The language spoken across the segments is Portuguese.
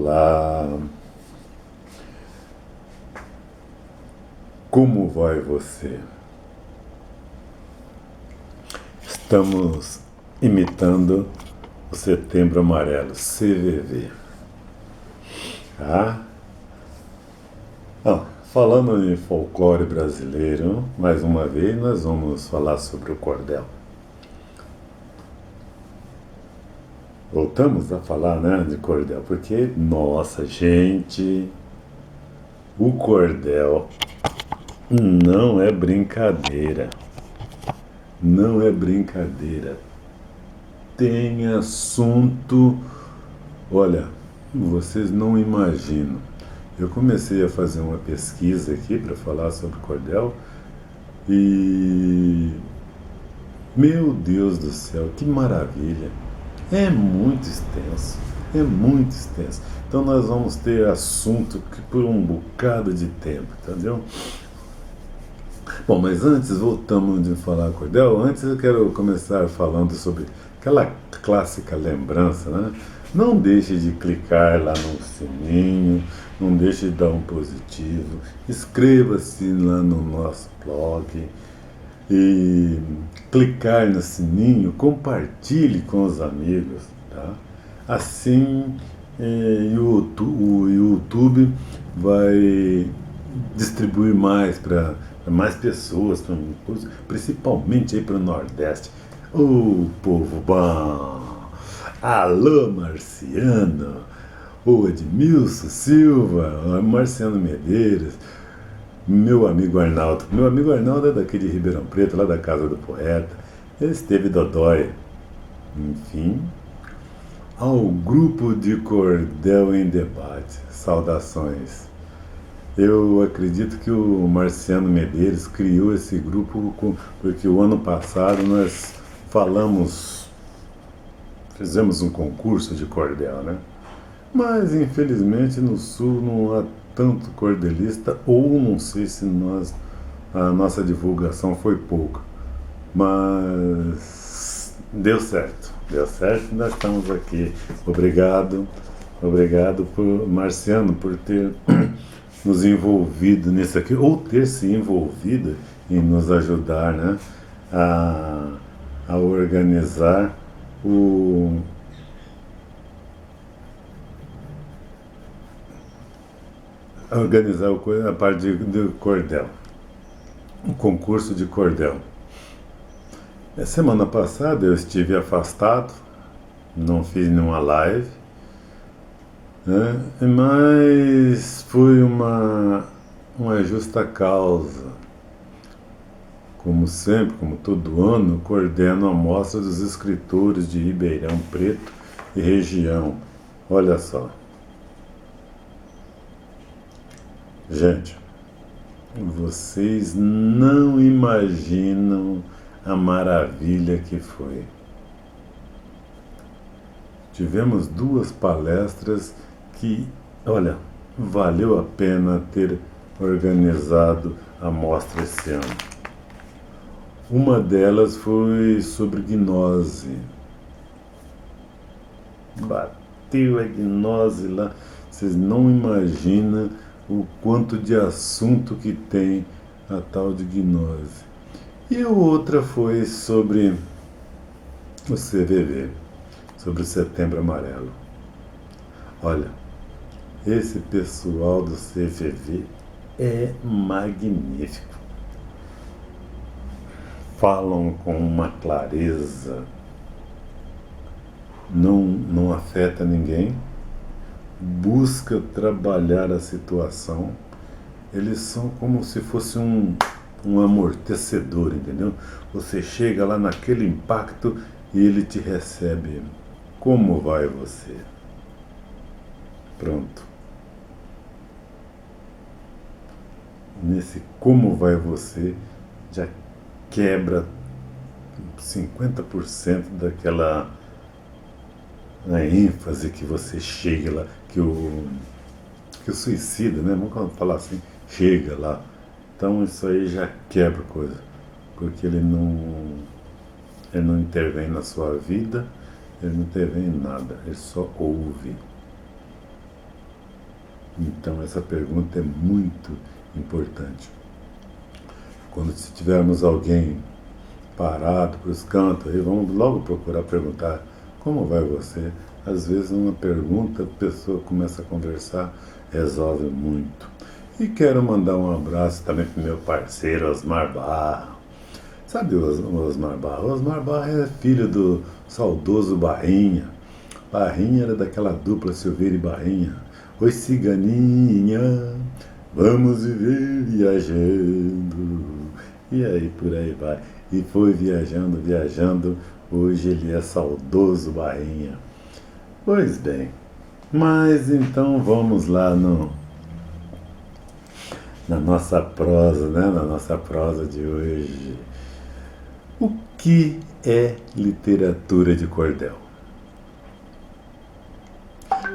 Olá, como vai você? Estamos imitando o Setembro Amarelo, CVV. Tá? Falando em folclore brasileiro, mais uma vez nós vamos falar sobre o cordel. Voltamos a falar, né, de cordel, porque, nossa, gente, o cordel não é brincadeira. Não é brincadeira. Tem assunto, olha, vocês não imaginam. Eu comecei a fazer uma pesquisa aqui para falar sobre cordel e, meu Deus do céu, que maravilha! É muito extenso, é muito extenso. Então nós vamos ter assunto que por um bocado de tempo, entendeu? Bom, mas antes, voltamos de falar cordel, antes eu quero começar falando sobre aquela clássica lembrança, né? Não deixe de clicar lá no sininho, não deixe de dar um positivo, inscreva-se lá no nosso blog e clicar no sininho, compartilhe com os amigos, tá? Assim o YouTube vai distribuir mais para mais pessoas, principalmente aí para o Nordeste. Ô povo bom! Alô Marciano! Ô Edmilson Silva, Marciano Medeiros, meu amigo Arnaldo. Meu amigo Arnaldo é daqui de Ribeirão Preto, lá da Casa do Poeta. Ele esteve dodói. Enfim, ao grupo de Cordel em Debate. Saudações. Eu acredito que o Marciano Medeiros criou esse grupo porque o ano passado nós fizemos um concurso de cordel, né? Mas infelizmente no Sul não há tanto cordelista, ou não sei se a nossa divulgação foi pouca. Mas deu certo e nós estamos aqui. Obrigado por Marciano por ter nos envolvido nisso aqui, ou ter se envolvido em nos ajudar, né, a organizar o a parte do cordel, o concurso de cordel. Semana passada eu estive afastado, não fiz nenhuma live, né? Mas foi uma justa causa. Como sempre, como todo ano, coordeno a mostra dos escritores de Ribeirão Preto e região. Olha só. Gente, vocês não imaginam a maravilha que foi. Tivemos 2 palestras que, olha, valeu a pena ter organizado a mostra esse ano. Uma delas foi sobre gnose. Bateu a gnose lá, vocês não imaginam o quanto de assunto que tem a tal de gnose. E a outra foi sobre o CVV, sobre o Setembro Amarelo. Olha, esse pessoal do CVV é magnífico. Falam com uma clareza, não afeta ninguém, busca trabalhar a situação. Eles são como se fosse um amortecedor, entendeu? Você chega lá naquele impacto e ele te recebe. Como vai você? Pronto. Nesse como vai você, já quebra 50% daquela ênfase que você chega lá, que o suicida, né? Vamos falar assim, chega lá. Então isso aí já quebra coisa, porque ele não intervém na sua vida, ele não intervém em nada, ele só ouve. Então essa pergunta é muito importante. Quando se tivermos alguém parado para os cantos, aí vamos logo procurar perguntar como vai você. Às vezes uma pergunta, a pessoa começa a conversar, resolve muito. E quero mandar um abraço também para o meu parceiro Osmar Barra. Sabe o Osmar Barra? O Osmar Barra é filho do saudoso Barrinha. Barrinha era daquela dupla Silveira e Barrinha. Oi, ciganinha, vamos viver viajando. E aí, por aí vai. E foi viajando, viajando. Hoje ele é saudoso Barrinha. Pois bem, mas então vamos lá na nossa prosa, né? Na nossa prosa de hoje. O que é literatura de cordel?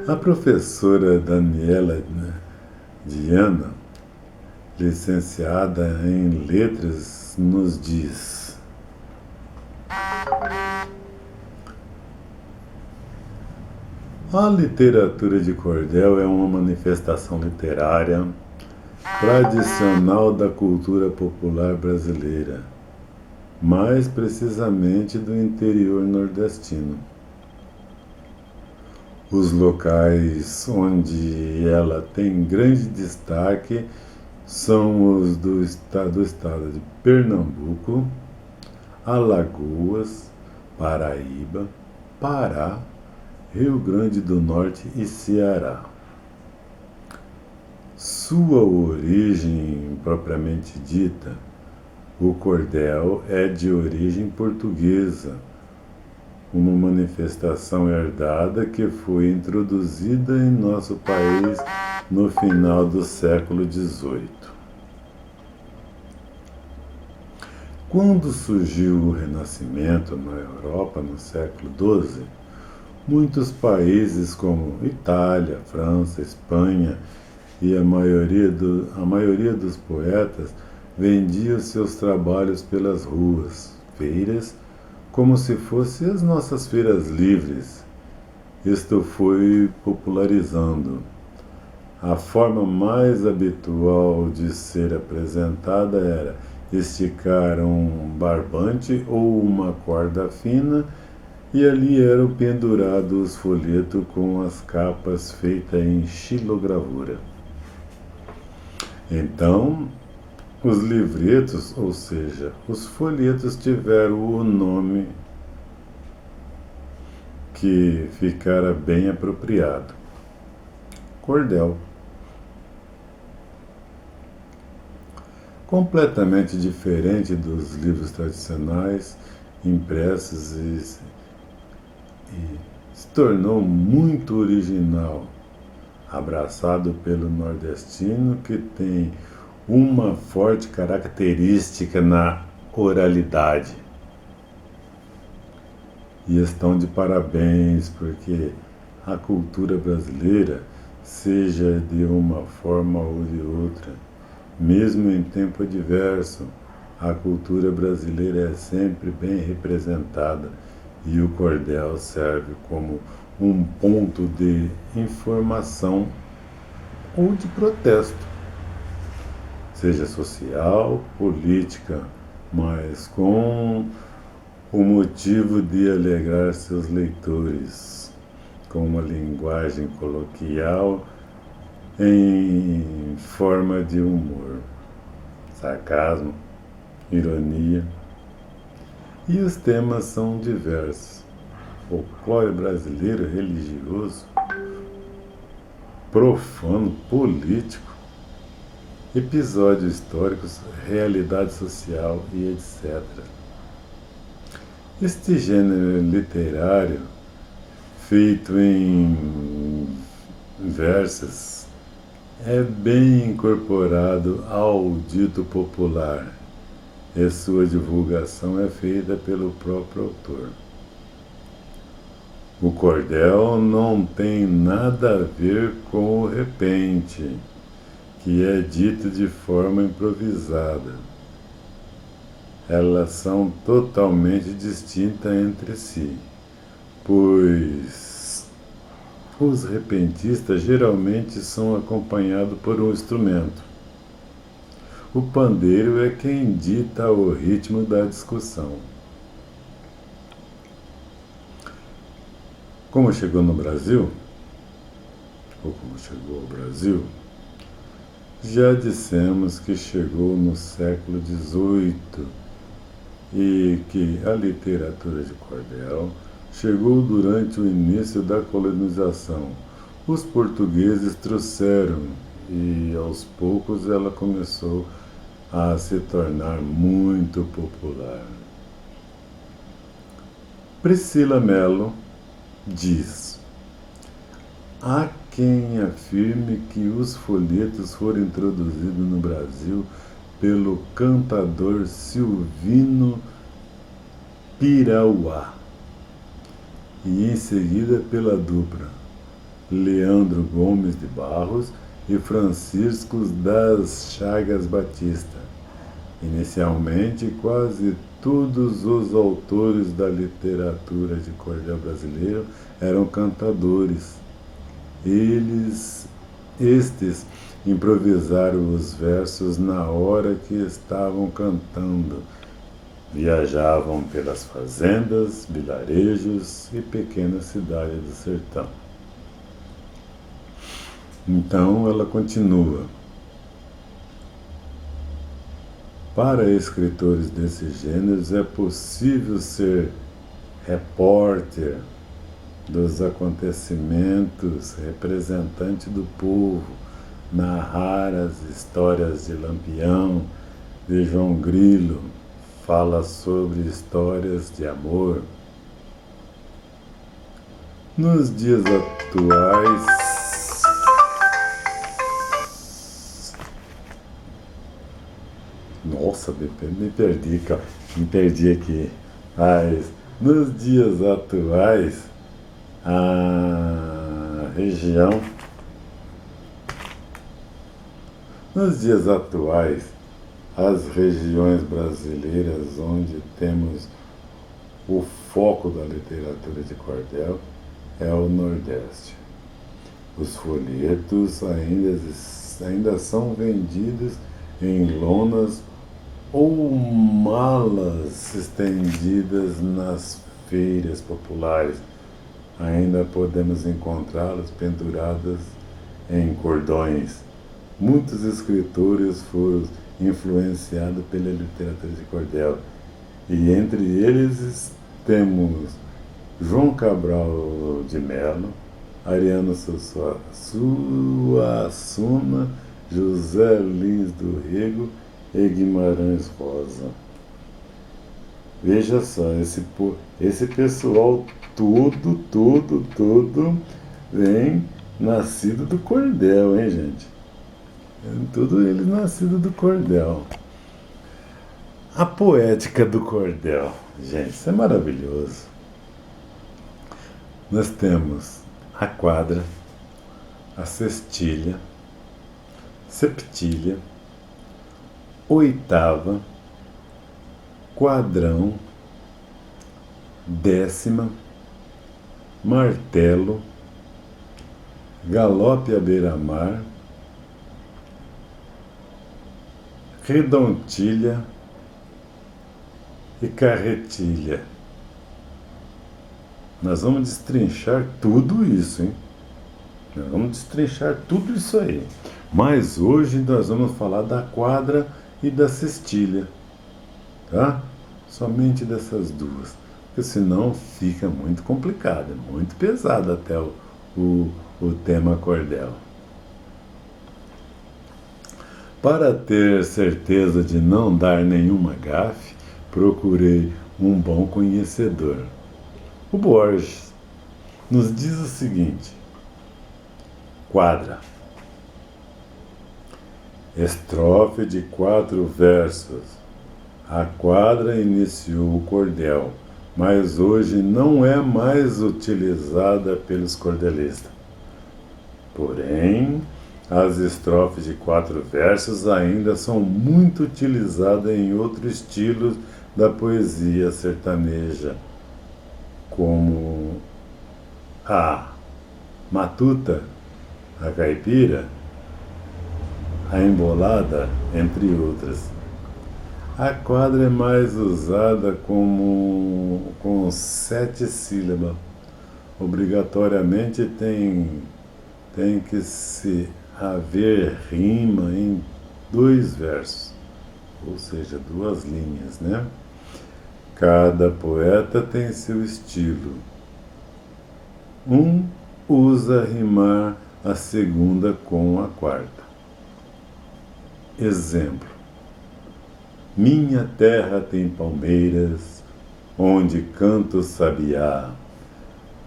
A professora Daniela Diana, licenciada em letras, nos diz: a literatura de cordel é uma manifestação literária tradicional da cultura popular brasileira, mais precisamente do interior nordestino. Os locais onde ela tem grande destaque são os do estado de Pernambuco, Alagoas, Paraíba, Pará, Rio Grande do Norte e Ceará. Sua origem propriamente dita, o cordel é de origem portuguesa, uma manifestação herdada que foi introduzida em nosso país no final do século XVIII. Quando surgiu o Renascimento na Europa no século XII, muitos países como Itália, França, Espanha e a maioria dos poetas vendiam seus trabalhos pelas ruas, feiras, como se fossem as nossas feiras livres. Isto foi popularizando. A forma mais habitual de ser apresentada era esticar um barbante ou uma corda fina e ali eram pendurados os folhetos com as capas feitas em xilogravura. Então, os livretos, ou seja, os folhetos tiveram o nome que ficara bem apropriado: cordel. Completamente diferente dos livros tradicionais impressos e se tornou muito original, abraçado pelo nordestino que tem uma forte característica na oralidade. E estão de parabéns porque a cultura brasileira, seja de uma forma ou de outra, mesmo em tempo adverso, a cultura brasileira é sempre bem representada e o cordel serve como um ponto de informação ou de protesto, seja social, política, mas com o motivo de alegrar seus leitores, com uma linguagem coloquial em forma de humor, sarcasmo, ironia. E os temas são diversos: folclore brasileiro, religioso, profano, político, episódios históricos, realidade social e etc. Este gênero literário, feito em versos, é bem incorporado ao dito popular e sua divulgação é feita pelo próprio autor. O cordel não tem nada a ver com o repente, que é dito de forma improvisada. Elas são totalmente distintas entre si, pois Os repentistas geralmente são acompanhados por um instrumento. O pandeiro é quem dita o ritmo da discussão. Como chegou no Brasil, ou como chegou ao Brasil, já dissemos que chegou no século XVIII e que a literatura de cordel chegou durante o início da colonização. Os portugueses trouxeram e aos poucos ela começou a se tornar muito popular. Priscila Mello diz: há quem afirme que os folhetos foram introduzidos no Brasil pelo cantador Silvino Pirauá e em seguida pela dupla Leandro Gomes de Barros e Francisco das Chagas Batista. Inicialmente, quase todos os autores da literatura de cordel brasileiro eram cantadores. Estes improvisaram os versos na hora que estavam cantando. Viajavam pelas fazendas, vilarejos e pequenas cidades do sertão. Então ela continua. Para escritores desses gêneros é possível ser repórter dos acontecimentos, representante do povo, narrar as histórias de Lampião, de João Grilo, fala sobre histórias de amor. Nos dias atuais, nossa, me perdi, cara. Me perdi aqui. Mas nos dias atuais, a região. Nos dias atuais, as regiões brasileiras onde temos o foco da literatura de cordel é o Nordeste. Os folhetos ainda são vendidos em lonas ou malas estendidas nas feiras populares. Ainda podemos encontrá-los pendurados em cordões. Muitos escritores foram influenciados pela literatura de cordel. E entre eles temos João Cabral de Melo, Ariano Suassuna, José Lins do Rego e Guimarães Rosa. Veja só, esse pessoal todo vem nascido do cordel, hein, gente? Tudo eles nascido do cordel. A poética do cordel, gente, isso é maravilhoso. Nós temos a quadra, a sextilha, septilha, oitava, quadrão, décima, martelo, galope à beira-mar, redondilha e carretilha. Nós vamos destrinchar tudo isso, hein? Nós vamos destrinchar tudo isso aí. Mas hoje nós vamos falar da quadra e da cestilha, tá? Somente dessas duas, porque senão fica muito complicado, é muito pesado até o tema cordel. Para ter certeza de não dar nenhuma gafe, procurei um bom conhecedor. O Borges nos diz o seguinte: quadra, estrofe de 4 versos. A quadra iniciou o cordel, mas hoje não é mais utilizada pelos cordelistas. Porém, as estrofes de 4 versos ainda são muito utilizadas em outros estilos da poesia sertaneja, como a matuta, a caipira, a embolada, entre outras. A quadra é mais usada como com 7 sílabas. Obrigatoriamente tem que se haver rima em 2 versos, ou seja, 2 linhas, né? Cada poeta tem seu estilo. Um usa rimar a segunda com a quarta. Exemplo: minha terra tem palmeiras, onde canta o sabiá.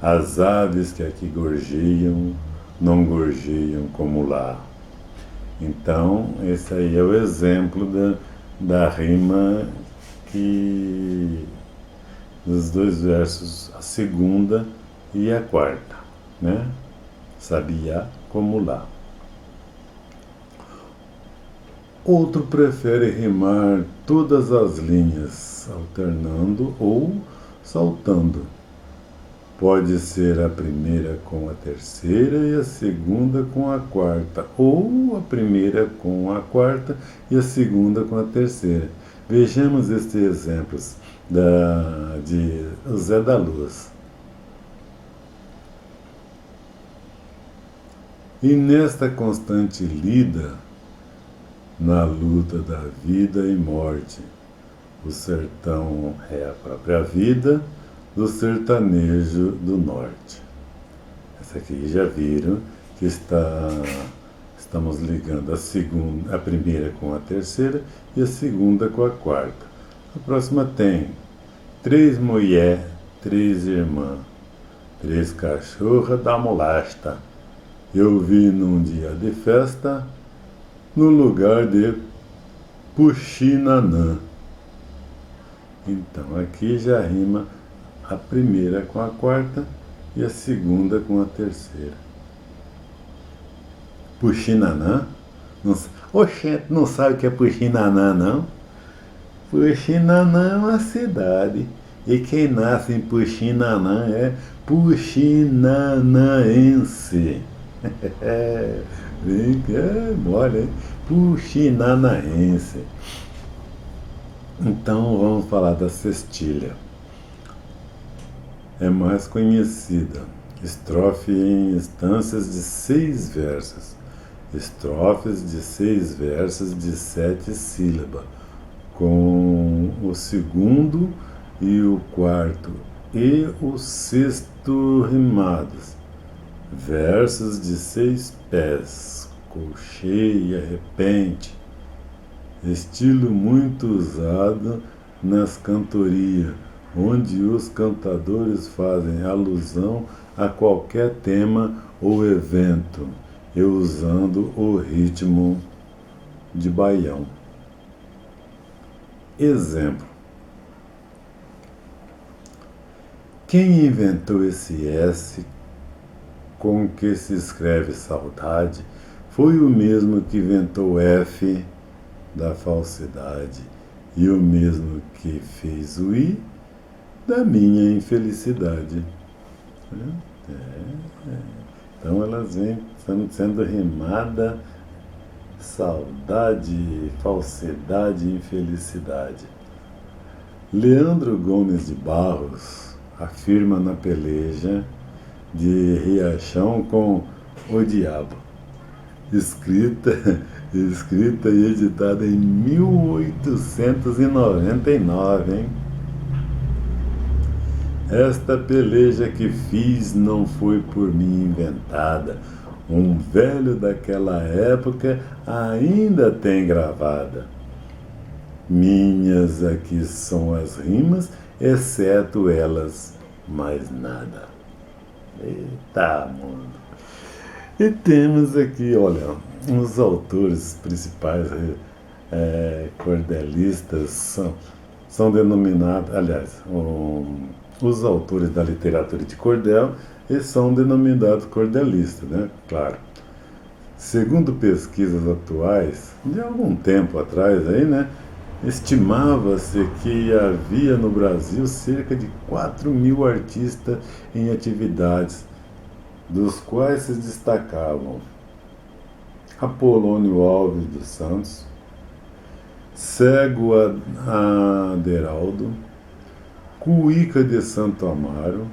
As aves que aqui gorjeiam, não gorjeiam como lá. Então, esse aí é o exemplo da rima dos 2 versos, a segunda e a quarta, né? Sabiá como lá. Outro prefere rimar todas as linhas, alternando ou saltando. Pode ser a primeira com a terceira e a segunda com a quarta, ou a primeira com a quarta e a segunda com a terceira. Vejamos estes exemplos de Zé da Luz. E nesta constante lida, na luta da vida e morte, o sertão é a própria vida do sertanejo do norte. Essa aqui já viram que estamos ligando a primeira com a terceira e a segunda com a quarta. A próxima tem 3 mulher, 3 irmã, 3 cachorra da molasta. Eu vi num dia de festa, no lugar de Puxinanã. Então aqui já rima a primeira com a quarta e a segunda com a terceira. Puxinanã? Oxente, não sabe o que é Puxinanã, não? Puxinanã é uma cidade. E quem nasce em Puxinanã é puxinanaense. Vem que é mole, hein? Puxinanaense. Então vamos falar da cestilha. É mais conhecida. Estrofe em instâncias de 6 versos. Estrofes de 6 versos de 7 sílabas, com o segundo e o quarto e o sexto rimados. Versos de 6 pés, colcheia, repente. Estilo muito usado nas cantorias, onde os cantadores fazem alusão a qualquer tema ou evento, e usando o ritmo de baião. Exemplo: quem inventou esse S com que se escreve saudade foi o mesmo que inventou F da falsidade e o mesmo que fez o I da minha infelicidade. Então elas vêm sendo rimada saudade, falsidade e infelicidade. Leandro Gomes de Barros afirma na peleja de Riachão com o Diabo, escrita e editada em 1899, hein? Esta peleja que fiz não foi por mim inventada. Um velho daquela época ainda tem gravada. Minhas aqui são as rimas, exceto elas, mais nada. Eita, mundo! E temos aqui, olha, os autores principais cordelistas são denominados, aliás, os autores da literatura de cordel, eles são denominados cordelistas, né? Claro. Segundo pesquisas atuais, de algum tempo atrás aí, né? Estimava-se que havia no Brasil cerca de 4.000 artistas em atividades dos quais se destacavam Apolônio Alves dos Santos, Cego Aderaldo, Cuíca de Santo Amaro,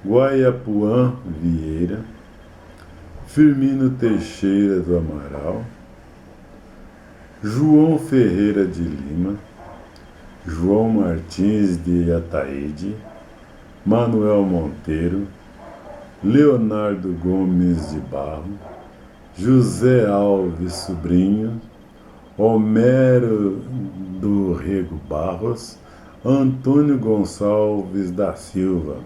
Guaiapuã Vieira, Firmino Teixeira do Amaral, João Ferreira de Lima, João Martins de Ataíde, Manuel Monteiro, Leonardo Gomes de Barro, José Alves Sobrinho, Homero do Rego Barros, Antônio Gonçalves da Silva,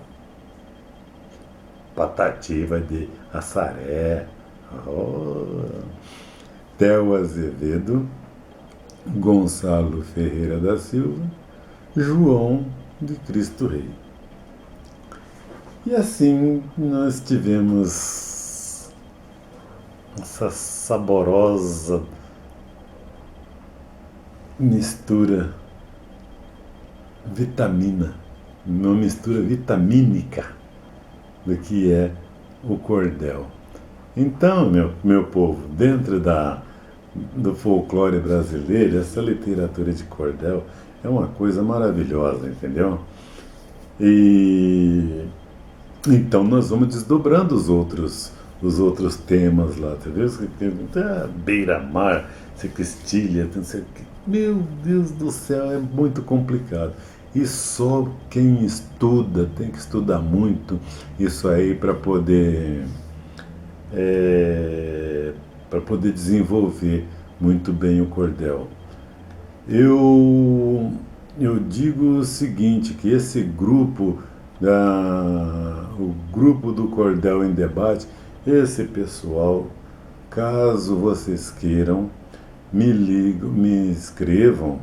Patativa de Assaré, Theo Azevedo, Gonçalo Ferreira da Silva, João de Cristo Rei. E assim nós tivemos essa saborosa mistura uma mistura vitamínica do que é o cordel. Então, meu povo, dentro do folclore brasileiro, essa literatura de cordel é uma coisa maravilhosa, entendeu? E então nós vamos desdobrando os outros temas lá, entendeu? Beira-mar, Sextilha, não sei o que. Meu Deus do céu, é muito complicado. E só quem estuda, tem que estudar muito isso aí para poder desenvolver muito bem o cordel. Eu digo o seguinte, que esse grupo, o grupo do Cordel em Debate, esse pessoal, caso vocês queiram, me escrevam.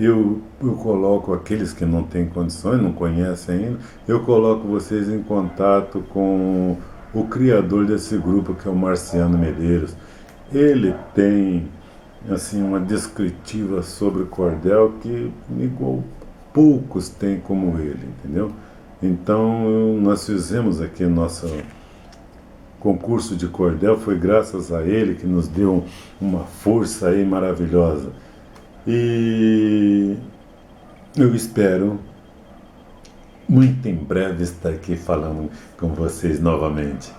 Eu coloco aqueles que não têm condições, não conhecem ainda, eu coloco vocês em contato com o criador desse grupo, que é o Marciano Medeiros. Ele tem assim uma descritiva sobre o cordel que igual poucos têm como ele, entendeu? Então nós fizemos aqui nosso concurso de cordel, foi graças a ele que nos deu uma força aí maravilhosa. E eu espero muito em breve estar aqui falando com vocês novamente.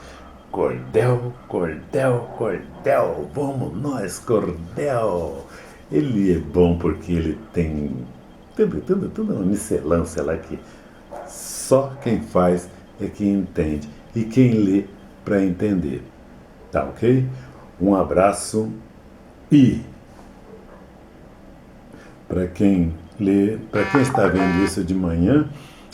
Cordel, cordel, cordel, vamos nós, cordel. Ele é bom porque ele tem toda uma miscelância lá que só quem faz é quem entende e quem lê para entender. Tá ok? Um abraço e para quem está vendo isso de manhã,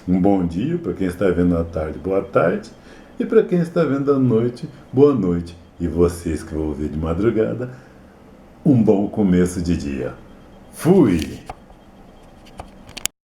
um bom dia. Para quem está vendo à tarde, boa tarde. E para quem está vendo à noite, boa noite. E vocês que vão ouvir de madrugada, um bom começo de dia. Fui!